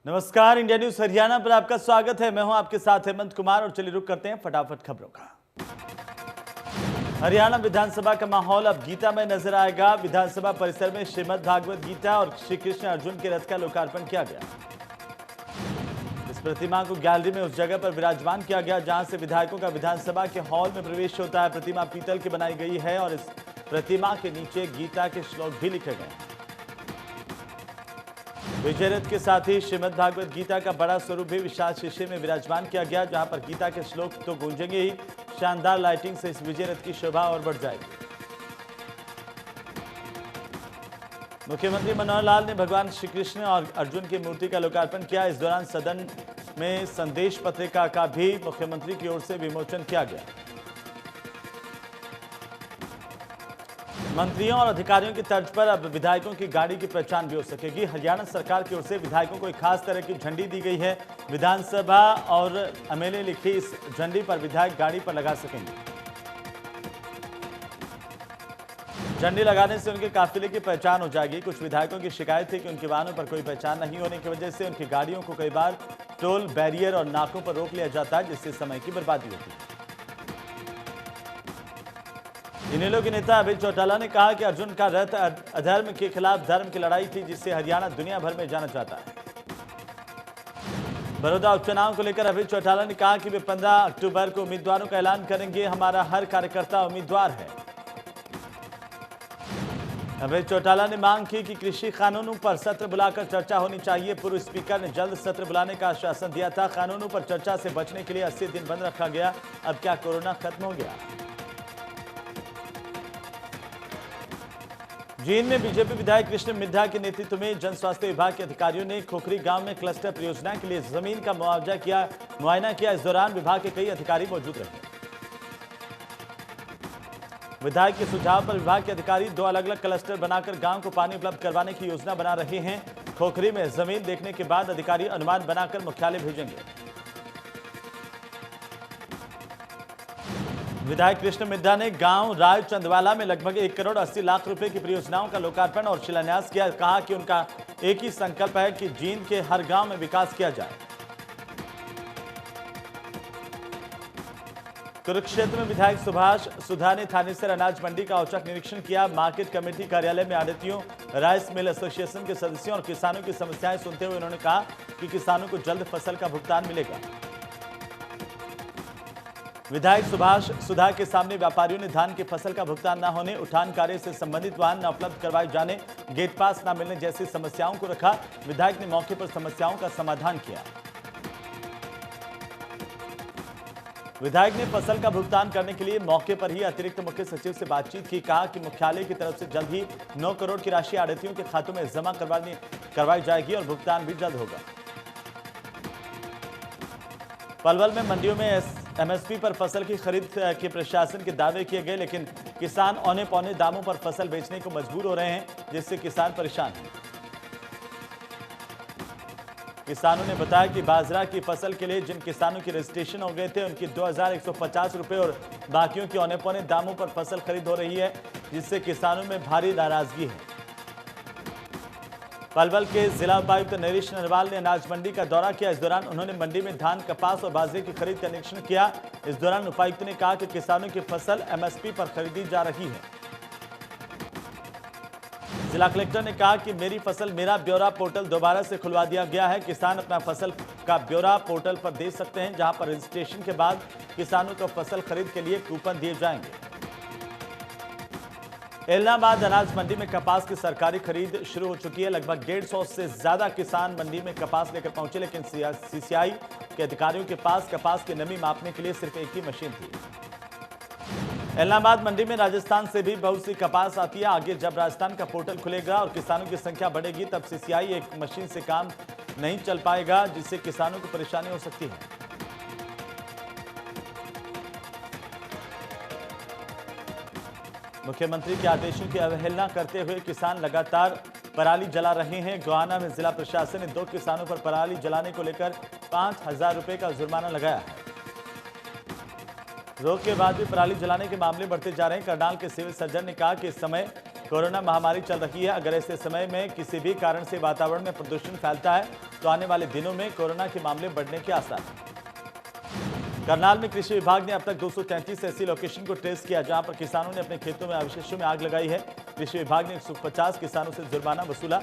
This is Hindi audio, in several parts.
नमस्कार, इंडिया न्यूज हरियाणा पर आपका स्वागत है। मैं हूं आपके साथ हेमंत कुमार और चलिए रुक करते हैं फटाफट खबरों का। हरियाणा विधानसभा का माहौल अब गीता में नजर आएगा। विधानसभा परिसर में श्रीमद् भागवत गीता और श्री कृष्ण अर्जुन के रथ का लोकार्पण किया गया। इस प्रतिमा को गैलरी में उस जगह पर विराजमान किया गया जहां से विधायकों का विधानसभा के हॉल में प्रवेश होता है। प्रतिमा पीतल की बनाई गई है और इस प्रतिमा के नीचे गीता के श्लोक भी लिखे गए हैं। विजय रथ के साथ ही श्रीमद् भागवत गीता का बड़ा स्वरूप भी विशाल शीशे में विराजमान किया गया, जहां पर गीता के श्लोक तो गूंजेंगे ही, शानदार लाइटिंग से इस विजय रथ की शोभा और बढ़ जाएगी। मुख्यमंत्री मनोहर लाल ने भगवान श्री कृष्ण और अर्जुन की मूर्ति का लोकार्पण किया। इस दौरान सदन में संदेश पत्रिका का भी मुख्यमंत्री की ओर से विमोचन किया गया। मंत्रियों और अधिकारियों की तर्ज पर अब विधायकों की गाड़ी की पहचान भी हो सकेगी। हरियाणा सरकार की ओर से विधायकों को एक खास तरह की झंडी दी गई है। विधानसभा और एमएलए लिखी इस झंडी पर विधायक गाड़ी पर लगा सकेंगे। झंडी लगाने से उनके काफिले की पहचान हो जाएगी। कुछ विधायकों की शिकायत थी कि उनके वाहनों पर कोई पहचान नहीं होने की वजह से उनकी गाड़ियों को कई बार टोल बैरियर और नाकों पर रोक लिया जाता है, जिससे समय की बर्बादी होती है। इनेलो के नेता अभय चौटाला ने कहा कि अर्जुन का रथ अधर्म के खिलाफ धर्म की लड़ाई थी, जिससे हरियाणा दुनिया भर में जाना जाता है। बड़ौदा उपचुनाव को लेकर अभय चौटाला ने कहा कि वे 15 अक्टूबर को उम्मीदवारों का ऐलान करेंगे। हमारा हर कार्यकर्ता उम्मीदवार है। अभय चौटाला ने मांग की कि कृषि कानूनों पर सत्र बुलाकर चर्चा होनी चाहिए। पूर्व स्पीकर ने जल्द सत्र बुलाने का आश्वासन दिया था। कानूनों पर चर्चा से बचने के लिए 80 दिन बंद रखा गया। अब क्या कोरोना खत्म हो गया? जींद में बीजेपी विधायक कृष्ण मिड्ढा के नेतृत्व में जन स्वास्थ्य विभाग के अधिकारियों ने खोखरी गांव में क्लस्टर परियोजना के लिए जमीन का मुआयना किया। इस दौरान विभाग के कई अधिकारी मौजूद रहे। विधायक के सुझाव पर विभाग के अधिकारी 2 अलग-अलग क्लस्टर बनाकर गांव को पानी उपलब्ध करवाने की योजना बना रहे हैं। खोखरी में जमीन देखने के बाद अधिकारी अनुमान बनाकर मुख्यालय भेजेंगे। विधायक कृष्ण मिड्ढा ने गांव राय चंदवाला में लगभग 1 करोड़ 80 लाख रुपए की परियोजनाओं का लोकार्पण और शिलान्यास किया। कहा कि उनका एक ही संकल्प है कि जींद के हर गांव में विकास किया जाए। कुरुक्षेत्र में विधायक सुभाष सुधा ने थानेसर अनाज मंडी का औचक निरीक्षण किया। मार्केट कमेटी कार्यालय में आढ़तियों, राइस मिल एसोसिएशन के सदस्यों और किसानों की समस्याएं सुनते हुए उन्होंने कहा कि किसानों को जल्द फसल का भुगतान मिलेगा। विधायक सुभाष सुधा के सामने व्यापारियों ने धान की फसल का भुगतान न होने, उठान कार्य से संबंधित वाहन न उपलब्ध करवाए जाने, गेट पास न मिलने जैसी समस्याओं को रखा। विधायक ने मौके पर समस्याओं का समाधान किया। विधायक ने फसल का भुगतान करने के लिए मौके पर ही अतिरिक्त मुख्य सचिव से बातचीत की। कहा कि मुख्यालय की तरफ से जल्द ही 9 करोड़ की राशि आढ़तियों के खातों में जमा करवाई जाएगी और भुगतान भी जल्द होगा। पलवल में मंडियों में एमएसपी पर फसल की खरीद के प्रशासन के दावे किए गए, लेकिन किसान औने पौने दामों पर फसल बेचने को मजबूर हो रहे हैं, जिससे किसान परेशान हैं। किसानों ने बताया कि बाजरा की फसल के लिए जिन किसानों की रजिस्ट्रेशन हो गए थे, उनकी 2150 रुपये और बाकियों की औने पौने दामों पर फसल खरीद हो रही है, जिससे किसानों में भारी नाराजगी है। पलवल के जिला उपायुक्त नरेश नरवाल ने अनाज मंडी का दौरा किया। इस दौरान उन्होंने मंडी में धान, कपास और बाजरे की खरीद का निरीक्षण किया। इस दौरान उपायुक्त ने कहा कि किसानों की फसल एमएसपी पर खरीदी जा रही है। जिला कलेक्टर ने कहा कि मेरी फसल मेरा ब्यौरा पोर्टल दोबारा से खुलवा दिया गया है। किसान अपना फसल का ब्यौरा पोर्टल पर दे सकते हैं, जहां पर रजिस्ट्रेशन के बाद किसानों को फसल खरीद के लिए कूपन दिए जाएंगे। इलाहाबाद अनाज मंडी में कपास की सरकारी खरीद शुरू हो चुकी है। लगभग 150 से ज्यादा किसान मंडी में कपास लेकर पहुंचे, लेकिन सीसीआई के अधिकारियों के पास कपास की नमी मापने के लिए सिर्फ एक ही मशीन थी। इलाहाबाद मंडी में राजस्थान से भी बहुत सी कपास आती है। आगे जब राजस्थान का पोर्टल खुलेगा और किसानों की संख्या बढ़ेगी, तब सीसीआई एक मशीन से काम नहीं चल पाएगा, जिससे किसानों को परेशानी हो सकती है। मुख्यमंत्री के आदेशों की अवहेलना करते हुए किसान लगातार पराली जला रहे हैं। गोहाना में जिला प्रशासन ने 2 किसानों पर पराली जलाने को लेकर 5000 रुपए का जुर्माना लगाया है। रोक के बाद भी पराली जलाने के मामले बढ़ते जा रहे हैं। करनाल के सिविल सर्जन ने कहा कि इस समय कोरोना महामारी चल रही है। अगर ऐसे समय में किसी भी कारण से वातावरण में प्रदूषण फैलता है तो आने वाले दिनों में कोरोना के मामले बढ़ने के आसार हैं। करनाल में कृषि विभाग ने अब तक 233 ऐसी लोकेशन को ट्रेस किया जहां पर किसानों ने अपने खेतों में अवशेषों में आग लगाई है। कृषि विभाग ने 150 किसानों से जुर्माना वसूला,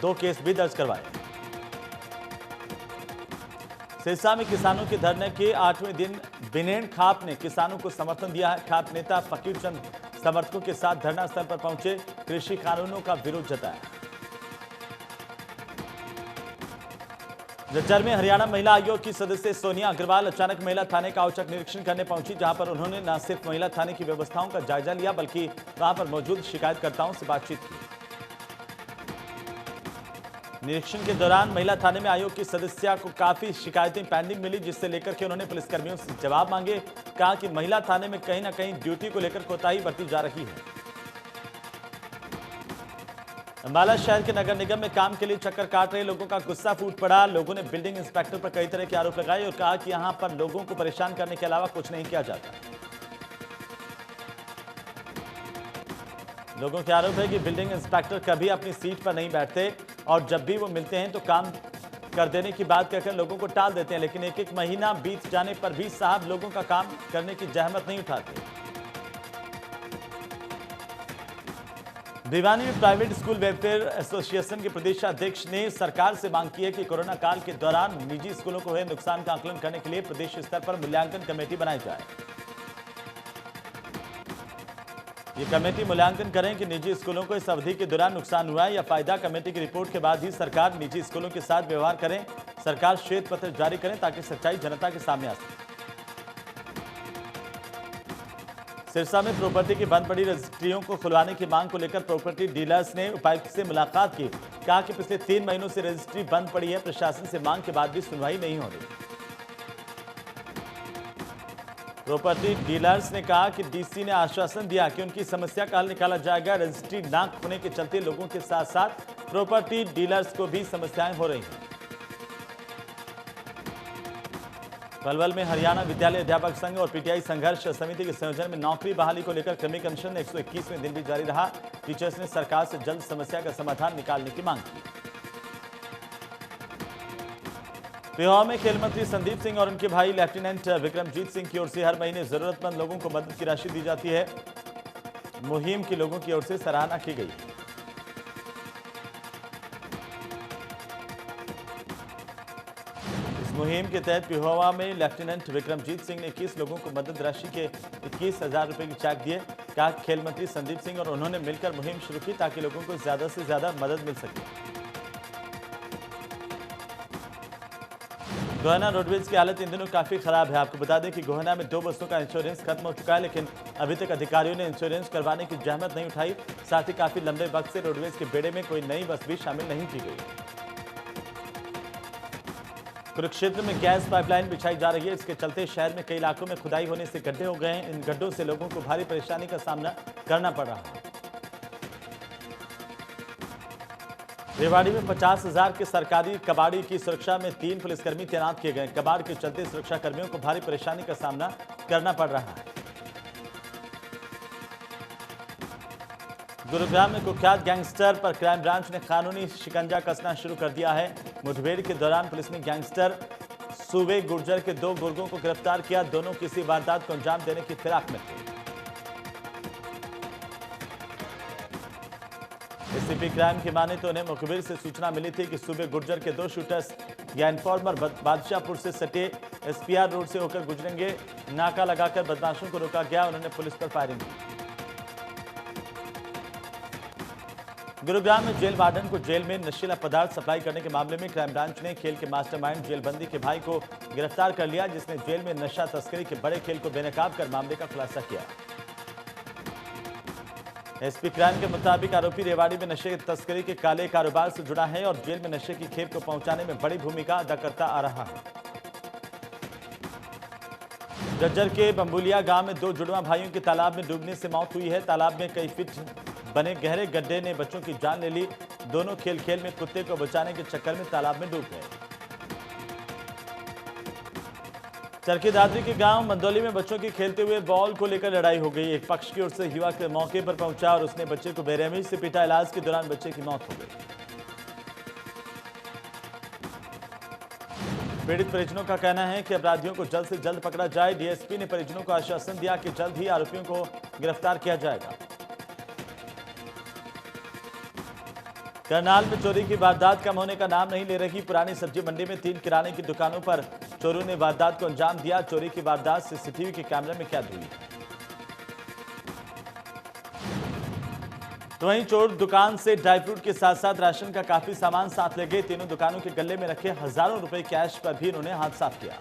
2 केस भी दर्ज करवाए। सिरसा में किसानों के धरने के 8वें दिन बिनेन खाप ने किसानों को समर्थन दिया है। खाप नेता फकीर चंद समर्थकों के साथ धरना स्थल पर पहुंचे, कृषि कानूनों का विरोध जताया। झज्जर में हरियाणा महिला आयोग की सदस्य सोनिया अग्रवाल अचानक महिला थाने का औचक निरीक्षण करने पहुंची, जहां पर उन्होंने न सिर्फ महिला थाने की व्यवस्थाओं का जायजा लिया बल्कि वहां पर मौजूद शिकायतकर्ताओं से बातचीत की। निरीक्षण के दौरान महिला थाने में आयोग की सदस्या को काफी शिकायतें पेंडिंग मिली, जिससे लेकर के उन्होंने पुलिसकर्मियों से जवाब मांगे। कहा कि महिला थाने में कहीं न कहीं ड्यूटी को लेकर कोताही बरती जा रही है। अंबाला शहर के नगर निगम में काम के लिए चक्कर काट रहे लोगों का गुस्सा फूट पड़ा। लोगों ने बिल्डिंग इंस्पेक्टर पर कई तरह के आरोप लगाए और कहा कि यहां पर लोगों को परेशान करने के अलावा कुछ नहीं किया जाता। लोगों के आरोप है कि बिल्डिंग इंस्पेक्टर कभी अपनी सीट पर नहीं बैठते और जब भी वो मिलते हैं तो काम कर देने की बात कहकर लोगों को टाल देते हैं, लेकिन एक महीना बीत जाने पर भी साहब लोगों का काम करने की जहमत नहीं उठाते। भिवानी में प्राइवेट स्कूल वेलफेयर एसोसिएशन के प्रदेश अध्यक्ष ने सरकार से मांग की है कि कोरोना काल के दौरान निजी स्कूलों को हुए नुकसान का आकलन करने के लिए प्रदेश स्तर पर मूल्यांकन कमेटी बनाई जाए। ये कमेटी मूल्यांकन करें कि निजी स्कूलों को इस अवधि के दौरान नुकसान हुआ है या फायदा। कमेटी की रिपोर्ट के बाद ही सरकार निजी स्कूलों के साथ व्यवहार करें। सरकार श्वेत पत्र जारी करें ताकि सच्चाई जनता के सामने आ सके। सिरसा में प्रॉपर्टी की बंद पड़ी रजिस्ट्रियों को खुलवाने की मांग को लेकर प्रॉपर्टी डीलर्स ने उपायुक्त से मुलाकात की। कहा कि पिछले 3 महीनों से रजिस्ट्री बंद पड़ी है, प्रशासन से मांग के बाद भी सुनवाई नहीं हो रही। प्रॉपर्टी डीलर्स ने कहा कि डीसी ने आश्वासन दिया कि उनकी समस्या का हल निकाला जाएगा। रजिस्ट्री ना होने के चलते लोगों के साथ साथ प्रॉपर्टी डीलर्स को भी समस्याएं हो रही हैं। पलवल में हरियाणा विद्यालय अध्यापक संघ और पीटीआई संघर्ष समिति के संयोजन में नौकरी बहाली को लेकर क्रमिक अनशन 121वें दिन भी जारी रहा। टीचर्स ने सरकार से जल्द समस्या का समाधान निकालने की मांग की। पेहोवा में खेल मंत्री संदीप सिंह और उनके भाई लेफ्टिनेंट विक्रमजीत सिंह की ओर से हर महीने जरूरतमंद लोगों को मदद की राशि दी जाती है। मुहिम की लोगों की ओर से सराहना की गई। मुहिम के तहत पेहोवा में लेफ्टिनेंट विक्रमजीत सिंह ने 21 लोगों को मदद राशि के 21,000 रुपए की चेक दिए। कहा खेल मंत्री संदीप सिंह और उन्होंने मिलकर मुहिम शुरू की ताकि लोगों को ज्यादा से ज्यादा मदद मिल सके। गोहना रोडवेज की हालत इन दिनों काफी खराब है। आपको बता दें कि गोहना में 2 बसों का इंश्योरेंस खत्म हो चुका है, लेकिन अभी तक अधिकारियों ने इंश्योरेंस करवाने की जहमत नहीं उठाई। साथ ही काफी लंबे वक्त से रोडवेज के बेड़े में कोई नई बस भी शामिल नहीं की गई। कुरुक्षेत्र में गैस पाइपलाइन बिछाई जा रही है। इसके चलते शहर में कई इलाकों में खुदाई होने से गड्ढे हो गए हैं। इन गड्ढों से लोगों को भारी परेशानी का सामना करना पड़ रहा है। रेवाड़ी में 50,000 के सरकारी कबाड़ी की सुरक्षा में 3 पुलिसकर्मी तैनात किए गए। कबाड़ के चलते सुरक्षा कर्मियों को भारी परेशानी का सामना करना पड़ रहा है। गुरुग्राम में कुख्यात गैंगस्टर पर क्राइम ब्रांच ने कानूनी शिकंजा कसना शुरू कर दिया है। मुठभेड़ के दौरान पुलिस ने गैंगस्टर सूबे गुर्जर के 2 गुर्गों को गिरफ्तार किया। दोनों किसी वारदात को अंजाम देने की फिराक में थे। एसीपी क्राइम की माने तो उन्हें मुखबिर से सूचना मिली थी कि सूबे गुर्जर के 2 शूटर्स या इन्फॉर्मर बादशाहपुर से सटे एसपीआर रोड से होकर गुजरेंगे। नाका लगाकर बदमाशों को रोका गया। उन्होंने पुलिस पर फायरिंग की। गुरुग्राम में जेल वार्डन को जेल में नशीला पदार्थ सप्लाई करने के मामले में क्राइम ब्रांच ने खेल के मास्टरमाइंड जेलबंदी के भाई को गिरफ्तार कर लिया, जिसने जेल में नशा तस्करी के बड़े खेल को बेनकाब कर मामले का खुलासा किया। एसपी क्राइम के मुताबिक आरोपी रेवाड़ी में नशे की तस्करी के काले कारोबार से जुड़ा है और जेल में नशे की खेप को पहुंचाने में बड़ी भूमिका अदा करता आ रहा है। झज्जर के बम्बुलिया गांव में 2 जुड़वा भाइयों की तालाब में डूबने से मौत हुई है। तालाब में कई फीट बने गहरे गड्ढे ने बच्चों की जान ले ली। दोनों खेल खेल में कुत्ते को बचाने के चक्कर में तालाब में डूब गए। चरखी दादरी के गांव मंदौली में बच्चों के खेलते हुए बॉल को लेकर लड़ाई हो गई। एक पक्ष की ओर से युवक मौके पर पहुंचा और उसने बच्चे को बेरहमी से पीटा। इलाज के दौरान बच्चे की मौत हो गई। पीड़ित परिजनों का कहना है कि अपराधियों को जल्द से जल्द पकड़ा जाए। डीएसपी ने परिजनों को आश्वासन दिया कि जल्द ही आरोपियों को गिरफ्तार किया जाएगा। करनाल में चोरी की वारदात कम होने का नाम नहीं ले रही। पुरानी सब्जी मंडी में 3 किराने की दुकानों पर चोरों ने वारदात को अंजाम दिया। चोरी की वारदात सीसीटीवी के कैमरे में कैद हुई। तो वहीं चोर दुकान से ड्राई फ्रूट के साथ साथ राशन का काफी सामान साथ ले गए। तीनों दुकानों के गले में रखे हजारों रुपए कैश पर भी उन्होंने हाथ साफ किया।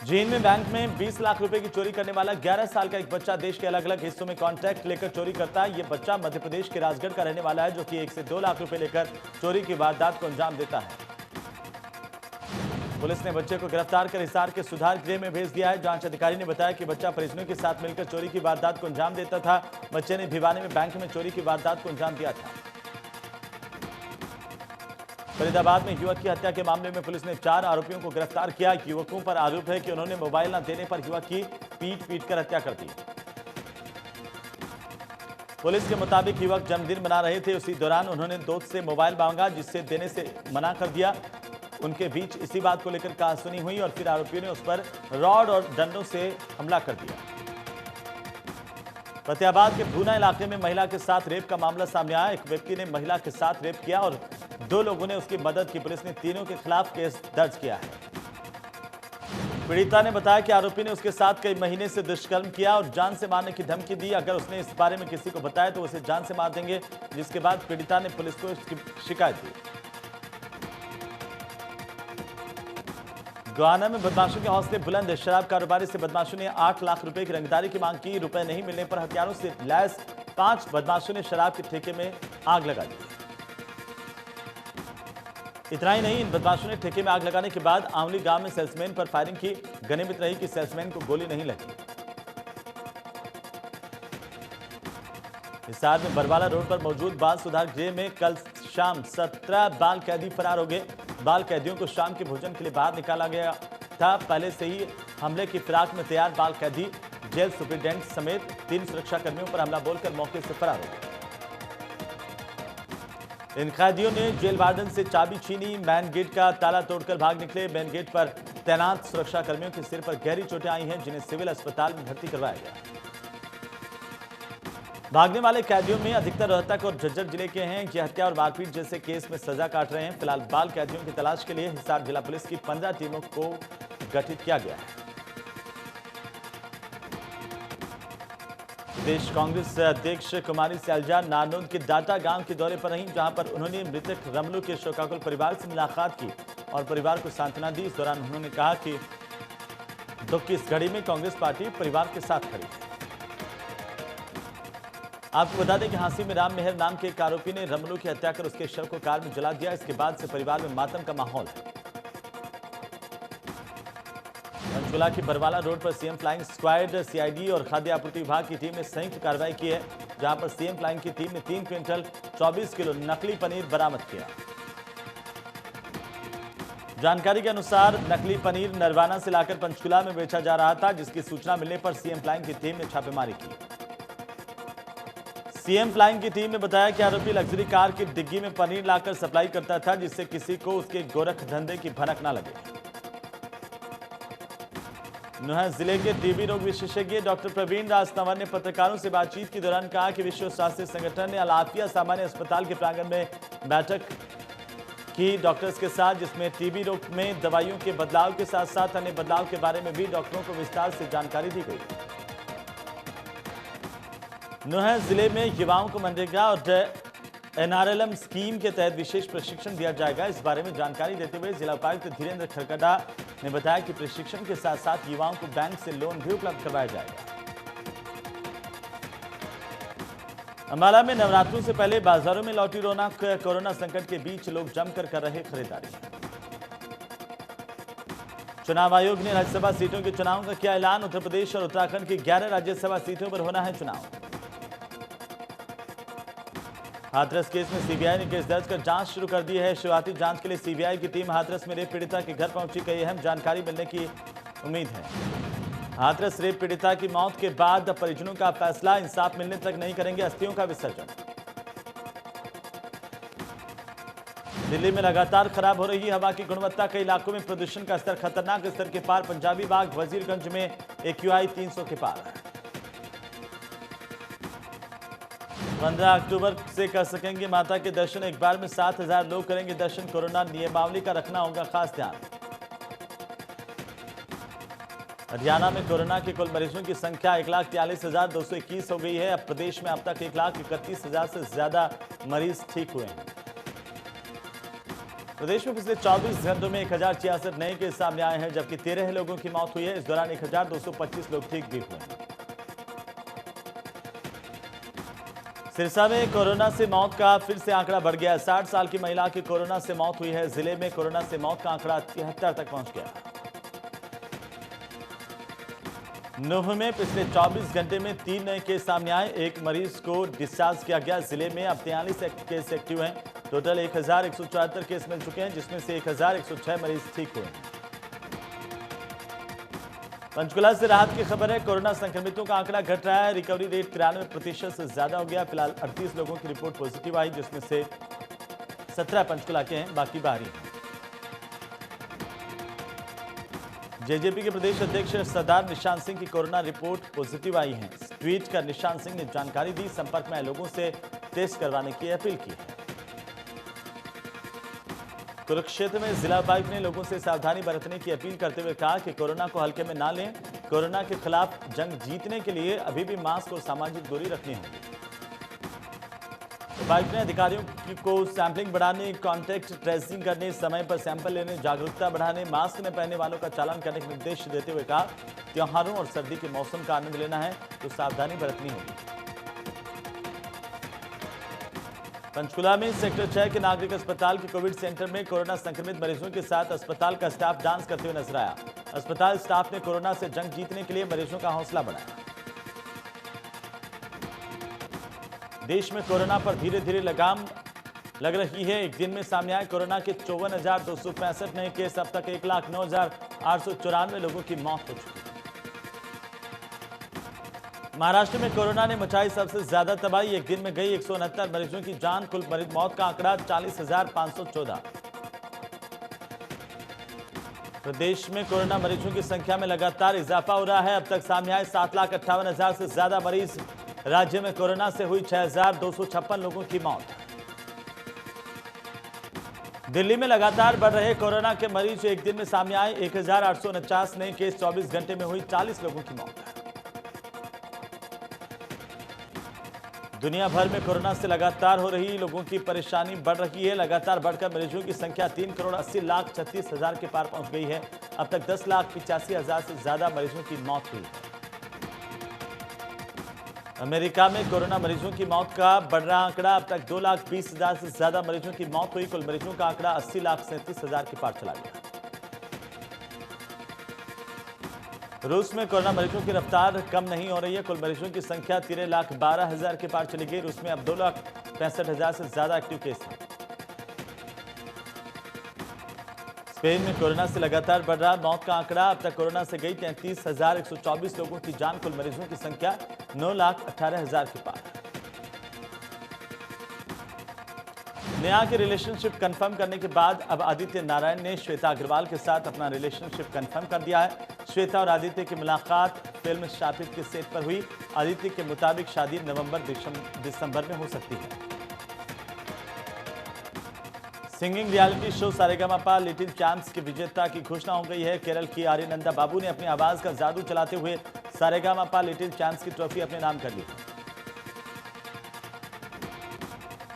जींद में बैंक में 20 लाख रुपए की चोरी करने वाला 11 साल का एक बच्चा देश के अलग अलग हिस्सों में कॉन्ट्रैक्ट लेकर चोरी करता है। यह बच्चा मध्य प्रदेश के राजगढ़ का रहने वाला है, जो कि 1 से 2 लाख रुपए लेकर चोरी की वारदात को अंजाम देता है। पुलिस ने बच्चे को गिरफ्तार कर हिसार के सुधार गृह में भेज दिया है। जांच अधिकारी ने बताया कि बच्चा परिजनों के साथ मिलकर चोरी की वारदात को अंजाम देता था। बच्चे ने भिवानी में बैंक में चोरी की वारदात को अंजाम दिया था। फरीदाबाद में युवक की हत्या के मामले में पुलिस ने 4 आरोपियों को गिरफ्तार किया। युवकों पर आरोप है कि उन्होंने मोबाइल न देने पर युवक की पीट कर हत्या कर दी। पुलिस के मुताबिक युवक जन्मदिन मना रहे थे। उसी दौरान उन्होंने दोस्त से मोबाइल मांगा, जिससे देने से मना कर दिया। उनके बीच इसी बात को लेकर कहासुनी हुई और फिर आरोपियों ने उस पर रॉड और डंडों से हमला कर दिया। फतेहाबाद के भूना इलाके में महिला के साथ रेप का मामला सामने आया। एक व्यक्ति ने महिला के साथ रेप किया और 2 लोगों ने उसकी मदद की। पुलिस ने तीनों के खिलाफ केस दर्ज किया है। पीड़िता ने बताया कि आरोपी ने उसके साथ कई महीने से दुष्कर्म किया और जान से मारने की धमकी दी। अगर उसने इस बारे में किसी को बताया तो उसे जान से मार देंगे। जिसके बाद पीड़िता ने पुलिस को इसकी शिकायत दी। गोहाना में बदमाशों के हौसले बुलंद। शराब कारोबारी से बदमाशों ने 8 लाख रुपए की रंगदारी की मांग की। रुपए नहीं मिलने पर हथियारों से लैस 5 बदमाशों ने शराब के ठेके में आग लगा दी। इतना ही नहीं, इन बदमाशों ने ठेके में आग लगाने के बाद आंवली गांव में सेल्समैन पर फायरिंग की। गनीमत रही कि सेल्समैन को गोली नहीं लगी। हिसार में बरवाला रोड पर मौजूद बाल सुधार गृह में कल शाम 17 बाल कैदी फरार हो गए। बाल कैदियों को शाम के भोजन के लिए बाहर निकाला गया था। पहले से ही हमले की फिराक में तैयार बाल कैदी जेल सुप्रिंटेंडेंट समेत 3 सुरक्षा कर्मियों पर हमला बोलकर मौके से फरार हो गए। इन कैदियों ने जेल वार्डन से चाबी छीनी। मैन गेट का ताला तोड़कर भाग निकले। मैन गेट पर तैनात सुरक्षा कर्मियों के सिर पर गहरी चोटें आई हैं, जिन्हें सिविल अस्पताल में भर्ती करवाया गया। भागने वाले कैदियों में अधिकतर रोहतक और झज्जर जिले के हैं। ये हत्या और मारपीट जैसे केस में सजा काट रहे हैं। फिलहाल बाल कैदियों की तलाश के लिए हिसार जिला पुलिस की 15 टीमों को गठित किया गया है। प्रदेश कांग्रेस अध्यक्ष कुमारी सैलजा नारनौंद के डाटा गांव के दौरे पर रहीं, जहां पर उन्होंने मृतक रमलू के शोकाकुल परिवार से मुलाकात की और परिवार को सांत्वना दी। इस दौरान उन्होंने कहा कि दुख की इस घड़ी में कांग्रेस पार्टी परिवार के साथ खड़ी है। आपको बता दें कि हांसी में राम मेहर नाम के एक आरोपी ने रमलू की हत्या कर उसके शव को कार में जला दिया। इसके बाद से परिवार में मातम का माहौल है। पंचकुला की बरवाला रोड पर सीएम फ्लाइंग स्क्वाड, सीआईडी और खाद्य आपूर्ति विभाग की टीम ने संयुक्त कार्रवाई की है, जहां पर सीएम फ्लाइंग की टीम ने 3 क्विंटल 24 किलो नकली पनीर बरामद किया। जानकारी के अनुसार नकली पनीर नरवाना से लाकर पंचकुला में बेचा जा रहा था, जिसकी सूचना मिलने पर सीएम फ्लाइंग की टीम ने छापेमारी की। सीएम फ्लाइंग की टीम ने बताया कि आरोपी लग्जरी कार की डिग्गी में पनीर लाकर सप्लाई करता था, जिससे किसी को उसके गोरख धंधे की भनक न लगे। नुहर जिले के टीबी रोग विशेषज्ञ डॉक्टर प्रवीण राज तंवर ने पत्रकारों से बातचीत के दौरान कहा कि विश्व स्वास्थ्य संगठन ने अलाफिया सामान्य अस्पताल के प्रांगण में बैठक की डॉक्टर्स के साथ, जिसमें टीबी रोग में दवाइयों के बदलाव के साथ साथ अन्य बदलाव के बारे में भी डॉक्टरों को विस्तार से जानकारी दी गई। नुहर जिले में युवाओं को मनरेगा और एनआरएलएम स्कीम के तहत विशेष प्रशिक्षण दिया जाएगा। इस बारे में जानकारी देते हुए जिला उपायुक्त धीरेन्द्र खरकटा ने बताया कि प्रशिक्षण के साथ साथ युवाओं को बैंक से लोन भी उपलब्ध करवाया जाएगा। अंबाला में नवरात्रों से पहले बाजारों में लौटी रौनक। कोरोना संकट के बीच लोग जमकर कर रहे खरीदारी। चुनाव आयोग ने राज्यसभा सीटों के चुनाव का किया ऐलान। उत्तर प्रदेश और उत्तराखंड की 11 राज्यसभा सीटों पर होना है चुनाव। हाथरस केस में सीबीआई ने केस दर्ज कर जांच शुरू कर दी है। शुरुआती जांच के लिए सीबीआई की टीम हाथरस में रेप पीड़िता के घर पहुंची। कई अहम जानकारी मिलने की उम्मीद है। हाथरस रेप पीड़िता की मौत के बाद परिजनों का फैसला, इंसाफ मिलने तक नहीं करेंगे अस्थियों का विसर्जन। दिल्ली में लगातार खराब हो रही हवा की गुणवत्ता, कई इलाकों में प्रदूषण का स्तर खतरनाक स्तर के पार। पंजाबी बाग वजीरगंज में AQI 300 के पार। 15 अक्टूबर से कर सकेंगे माता के दर्शन। एक बार में 7,000 लोग करेंगे दर्शन। कोरोना नियमावली का रखना होगा खास ध्यान। हरियाणा में कोरोना के कुल मरीजों की संख्या 1,43,221 हो गई है। अब प्रदेश में अब तक 1,31,000 से ज्यादा मरीज ठीक हुए हैं। प्रदेश में पिछले 24 घंटों में 1,066 नए केस सामने आए हैं, जबकि 13 लोगों की मौत हुई है। इस दौरान 1,225 लोग ठीक भी हुए हैं। सिरसा में कोरोना से मौत का फिर से आंकड़ा बढ़ गया। 60 साल की महिला की कोरोना से मौत हुई है। जिले में कोरोना से मौत का आंकड़ा 73 तक पहुंच गया। नूंह में पिछले 24 घंटे में 3 नए केस सामने आए। एक मरीज को डिस्चार्ज किया गया। जिले में अब 43 केस एक्टिव हैं। टोटल 1,174 केस मिल चुके हैं, जिसमें से 1,106 मरीज ठीक हुए हैं। पंचकुला से राहत की खबर है। कोरोना संक्रमितों का आंकड़ा घट रहा है। रिकवरी रेट 93% से ज्यादा हो गया। फिलहाल 38 लोगों की रिपोर्ट पॉजिटिव आई, जिसमें से 17 पंचकुला के हैं, बाकी बाहरी हैं। जेजेपी के प्रदेश अध्यक्ष सरदार निशांत सिंह की कोरोना रिपोर्ट पॉजिटिव आई है। ट्वीट कर निशांत सिंह ने जानकारी दी। संपर्क में आए लोगों से टेस्ट करवाने की अपील की है। कुरुक्षेत्र में जिला उपायुक्त ने लोगों से सावधानी बरतने की अपील करते हुए कहा कि कोरोना को हल्के में ना लें। कोरोना के खिलाफ जंग जीतने के लिए अभी भी मास्क और सामाजिक दूरी रखनी होगी। उपायुक्त ने अधिकारियों को सैंपलिंग बढ़ाने, कॉन्टैक्ट ट्रेसिंग करने, समय पर सैंपल लेने, जागरूकता बढ़ाने, मास्क न पहनने वालों का चालान करने के निर्देश देते हुए कहा, त्योहारों और सर्दी के मौसम का आनंद लेना है तो सावधानी बरतनी होगी। पंचकुला में सेक्टर 6 के नागरिक अस्पताल के कोविड सेंटर में कोरोना संक्रमित मरीजों के साथ अस्पताल का स्टाफ डांस करते हुए नजर आया। अस्पताल स्टाफ ने कोरोना से जंग जीतने के लिए मरीजों का हौसला बढ़ाया। देश में कोरोना पर धीरे धीरे लगाम लग रही है। एक दिन में सामने आए कोरोना के 54,265 नए केस। अब तक 1,09,894 लोगों की मौत हो चुकी है। महाराष्ट्र में कोरोना ने मचाई सबसे ज्यादा तबाही। एक दिन में गई 169 मरीजों की जान। कुल मरीज मौत का आंकड़ा 40,514। प्रदेश में कोरोना मरीजों की संख्या में लगातार इजाफा हो रहा है। अब तक सामने आए 7,58,000 से ज्यादा मरीज। राज्य में कोरोना से हुई 6,256 लोगों की मौत। दिल्ली में लगातार बढ़ रहे कोरोना के मरीज। एक दिन में सामने आए 1,849 नए केस। 24 घंटे में हुई 40 लोगों की मौत। दुनिया भर में कोरोना से लगातार हो रही लोगों की परेशानी बढ़ रही है। लगातार बढ़कर मरीजों की संख्या 3,80,36,000 के पार पहुंच गई है। अब तक 10,85,000 से ज्यादा मरीजों की मौत हुई है। अमेरिका में कोरोना मरीजों की मौत का बढ़ रहा आंकड़ा। अब तक 2,20,000 से ज्यादा मरीजों की मौत हुई। कुल मरीजों का आंकड़ा 80,37,000 के पार चला गया। रूस में कोरोना मरीजों की रफ्तार कम नहीं हो रही है। कुल मरीजों की संख्या 13,12,000 के पार चली गई। रूस में अब 2,65,000 से ज्यादा एक्टिव केस हैं। स्पेन में कोरोना से लगातार बढ़ रहा मौत का आंकड़ा। अब तक कोरोना से गई 33,124 लोगों की जान। कुल मरीजों की संख्या 9,18,000 के पार। नेहा की रिलेशनशिप कंफर्म करने के बाद अब आदित्य नारायण ने श्वेता अग्रवाल के साथ अपना रिलेशनशिप कंफर्म कर दिया है। श्वेता और आदित्य की मुलाकात फिल्म शापित के सेट पर हुई। आदित्य के मुताबिक शादी नवंबर-दिसंबर में हो सकती है। Singing reality show Sa Re Ga Ma Pa little champs के विजेता की घोषणा हो गई है। केरल की आर्यनंदा बाबू ने अपनी आवाज का जादू चलाते हुए सारेगामापा लिटिल चैंप्स की ट्रॉफी अपने नाम कर ली।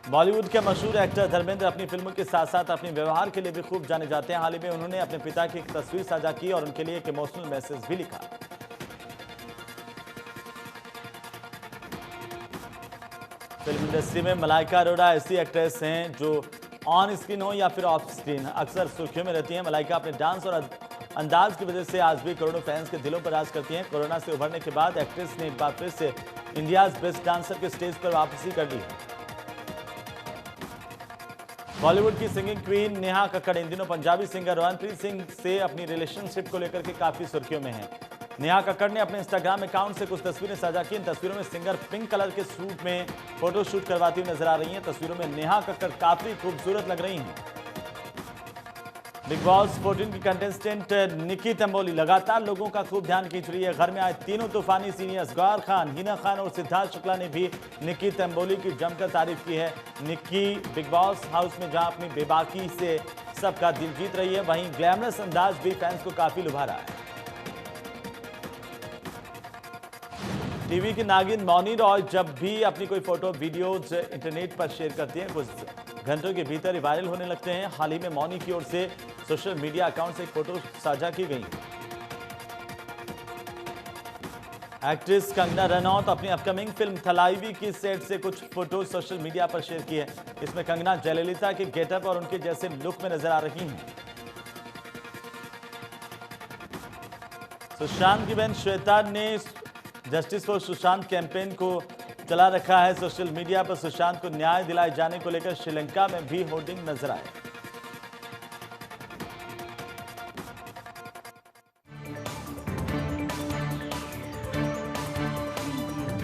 बॉलीवुड के मशहूर एक्टर धर्मेंद्र अपनी फिल्मों के साथ साथ अपने व्यवहार के लिए भी खूब जाने जाते हैं। हाल ही में उन्होंने अपने पिता की एक तस्वीर साझा की और उनके लिए एक इमोशनल मैसेज भी लिखा। फिल्म इंडस्ट्री में मलाइका अरोड़ा ऐसी एक्ट्रेस हैं जो ऑन स्क्रीन हो या फिर ऑफ स्क्रीन अक्सर सुर्खियों में रहती हैं। मलाइका अपने डांस और अंदाज की वजह से आज भी करोड़ों फैंस के दिलों पर राज करती हैं। कोरोना से उभरने के बाद एक्ट्रेस ने एक बार फिर से इंडियाज बेस्ट डांसर के स्टेज पर वापसी कर ली है। बॉलीवुड की सिंगिंग क्वीन नेहा कक्कड़ इन दिनों पंजाबी सिंगर रोहनप्रीत सिंह से अपनी रिलेशनशिप को लेकर के काफी सुर्खियों में है। नेहा कक्कड़ ने अपने इंस्टाग्राम अकाउंट से कुछ तस्वीरें साझा की। इन तस्वीरों में सिंगर पिंक कलर के सूट में फोटो शूट करवाती हुई नजर आ रही हैं। तस्वीरों में नेहा कक्कड़ काफी खूबसूरत लग रही हैं। बिग बॉस 14 की कंटेस्टेंट निकी तंबोली लगातार लोगों का खूब ध्यान खींच रही है। घर में आए तीनों तूफानी सीनियर्स गौर खान, हिना खान और सिद्धार्थ शुक्ला ने भी निकी तंबोली की जमकर तारीफ की है। निकी बिग बॉस हाउस में जहां अपनी बेबाकी से सबका दिल जीत रही है, वहीं ग्लैमरस अंदाज भी फैंस को काफी लुभा रहा है। टीवी की नागिन मौनी रॉय जब भी अपनी कोई फोटो वीडियोज इंटरनेट पर शेयर करती हैं, कुछ घंटों के भीतर ही वायरल होने लगते हैं। हाल ही में मौनी की ओर से सोशल मीडिया अकाउंट से एक फोटो साझा की गई। एक्ट्रेस कंगना रनौत अपनी अपकमिंग फिल्म थलाईवी की सेट से कुछ फोटो सोशल मीडिया पर शेयर की है। इसमें कंगना जयललिता के गेटअप और उनके जैसे लुक में नजर आ रही हैं। सुशांत की बहन श्वेता ने जस्टिस फॉर सुशांत कैंपेन को चला रखा है। सोशल मीडिया पर सुशांत को न्याय दिलाए जाने को लेकर श्रीलंका में भी होर्डिंग नजर आए।